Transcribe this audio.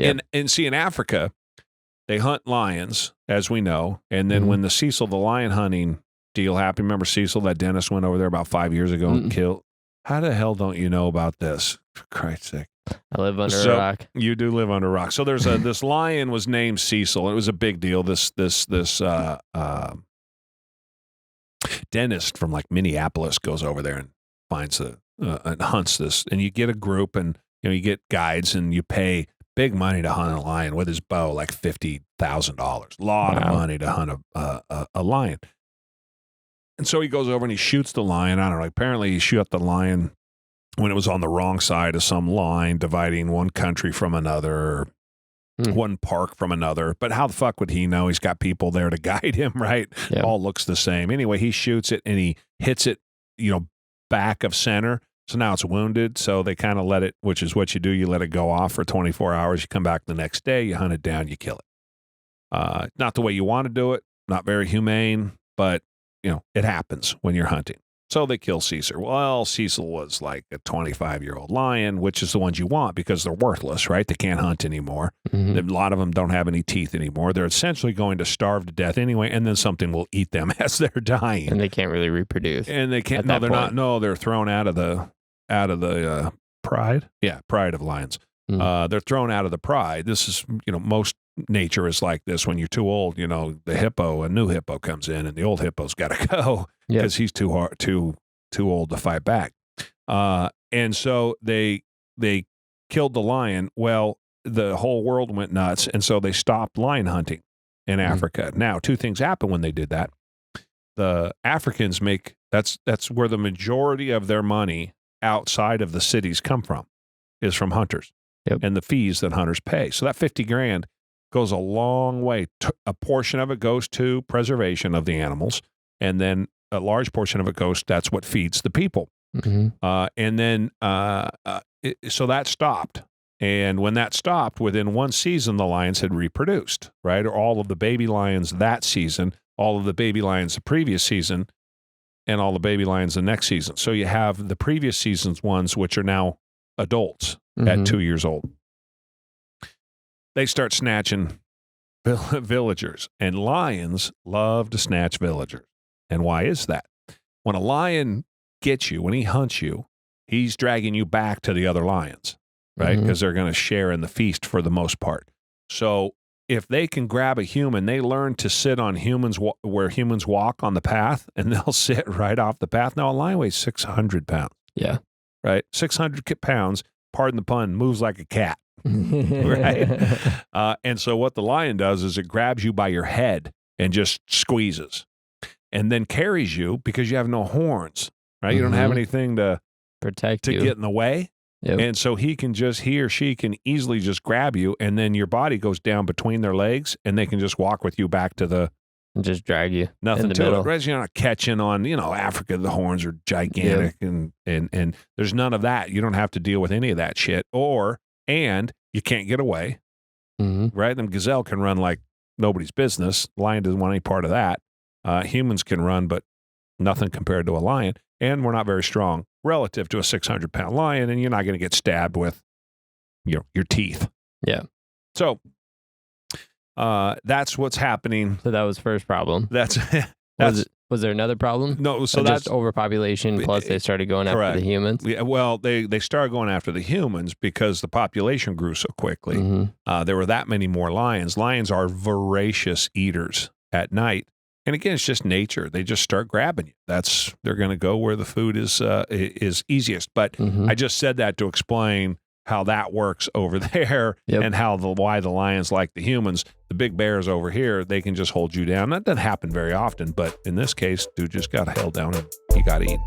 Yep. And see, in Africa, they hunt lions, as we know. And then when the Cecil, the lion hunting deal happened, remember Cecil, that dentist went over there about 5 years ago and killed. How the hell don't you know about this? For Christ's sake. I live under a rock. You do live under a rock. So there's this lion was named Cecil. It was a big deal. This dentist from like Minneapolis goes over there and finds and hunts this. And you get a group and you get guides and you pay big money to hunt a lion with his bow, like $50,000. A lot of money to hunt a lion. And so he goes over and he shoots the lion. I don't know. Apparently he shot the lion when it was on the wrong side of some line dividing one country from another, one park from another. But how the fuck would he know? He's got people there to guide him, right? Yep. All looks the same. Anyway, he shoots it and he hits it, back of center. So now it's wounded. So they kind of let it, which is what you do. You let it go off for 24 hours. You come back the next day, you hunt it down, you kill it. Not the way you want to do it. Not very humane, but it happens when you're hunting. So they kill Cecil. Well, Cecil was like a 25-year-old lion, which is the ones you want because they're worthless, right? They can't hunt anymore. A lot of them don't have any teeth anymore. They're essentially going to starve to death anyway, and then something will eat them as they're dying. And they can't really reproduce. And they can't. No, they're not. No, they're thrown out of the pride. Yeah, pride of lions. They're thrown out of the pride. This is, most nature is like this. When you're too old, the hippo, a new hippo comes in, and the old hippo's got to go because he's too old to fight back. And so they killed the lion. Well, the whole world went nuts, and so they stopped lion hunting in Africa. Now, two things happen when they did that. The Africans that's where the majority of their money outside of the cities come from, is from hunters. Yep. And the fees that hunters pay. So that $50,000 goes a long way. A portion of it goes to preservation of the animals, and then a large portion of it goes, that's what feeds the people. And then, so that stopped. And when that stopped, within one season, the lions had reproduced, right? Or all of the baby lions that season, all of the baby lions the previous season, and all the baby lions the next season. So you have the previous season's ones, which are now adults at 2 years old. They start snatching villagers, and lions love to snatch villagers. And why is that? When a lion gets you, when he hunts you, he's dragging you back to the other lions, right? Because they're going to share in the feast for the most part. So if they can grab a human, they learn to sit on humans where humans walk on the path, and they'll sit right off the path. Now, a lion weighs 600 pounds. Yeah. Right? 600 pounds, pardon the pun, moves like a cat. Right? And so what the lion does is it grabs you by your head and just squeezes and then carries you because you have no horns, right? You don't have anything to protect you, get in the way. Yep. And so he or she can easily just grab you, and then your body goes down between their legs, and they can just walk with you back to the... And just drag you. Nothing in the to middle. it. Right? You're not catching on, Africa, the horns are gigantic, and there's none of that. You don't have to deal with any of that shit. And you can't get away, right? Them gazelle can run like nobody's business. Lion doesn't want any part of that. Humans can run, but nothing compared to a lion. And we're not very strong relative to a 600-pound lion, and you're not going to get stabbed with your teeth. Yeah. So that's what's happening. So that was first problem. That's was there another problem? No, so or that's just overpopulation. Plus, they started going correct. after the humans. Yeah, well, they started going after the humans because the population grew so quickly. There were that many more lions. Lions are voracious eaters at night, and again, it's just nature. They just start grabbing you. They're going to go where the food is easiest. But I just said that to explain how that works over there and why the lions like the humans. The big bears over here, they can just hold you down. That doesn't happen very often, but in this case, dude just got held down and he got eaten.